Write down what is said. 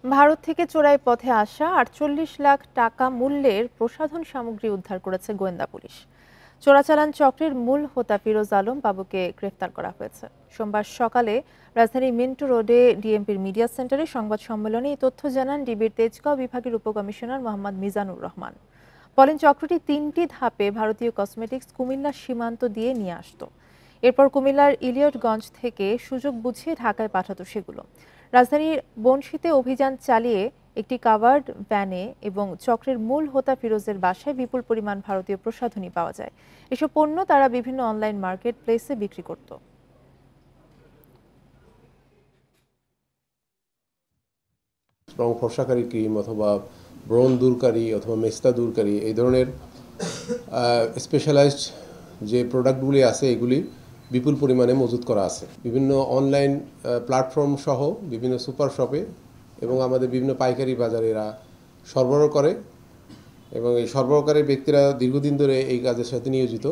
ভারত থেকে চোরাই পথে আসা ৪৮ লাখ টাকা মূল্যের প্রসাধন সামগ্রী উদ্ধার করেছে গোয়েন্দা পুলিশ। চোরাচালান চক্রের মূল হোতা ফিরোজ আলম বাবুকে গ্রেফতার করা হয়েছে। সোমবার সকালে রাজধানীর মিন্টো রোডে ডিএমপির মিডিয়া সেন্টারে সংবাদ সম্মেলনে এই তথ্য জানান ডিবির তেজগাঁও বিভাগের উপকমিশনার মোহাম্মদ মিজানুর রহমান। বলেন, চক্রটি ৩টি ধাপে ভারতীয় কসমেটিক্স কুমিল্লার সীমান্ত দিয়ে নিয়ে আসতো। এরপর কুমিল্লার ইলিয়টগঞ্জ থেকে সুযোগ বুঝে ঢাকায় পাঠাতো সেগুলো। রাজধানীর বনশীতে অভিযান চালিয়ে একটি কাভার্ড ভ্যানে এবং চক্রের মূল হোতা ফিরোজের বাসায় বিপুল পরিমাণ ভারতীয় প্রসাধনী পাওয়া যায়। এসব পণ্য তারা বিভিন্ন অনলাইন মার্কেট প্লেসে বিক্রি করত। রং ফর্সাকারী ক্রিম অথবা ব্রণ দূরকারী অথবা মেস্তা দূরকারী এই ধরনের স্পেশালাইজড যে প্রোডাক্টগুলি আছে এগুলি বিপুল পরিমাণে মজুত করা আছে বিভিন্ন অনলাইন প্ল্যাটফর্ম সহ বিভিন্ন সুপার শপে এবং আমাদের বিভিন্ন পাইকারি বাজারে এরা সরবরাহ করে এবং এই সরবরাহকারী ব্যক্তিরা দীর্ঘদিন ধরে এই কাজের সাথে নিয়োজিত।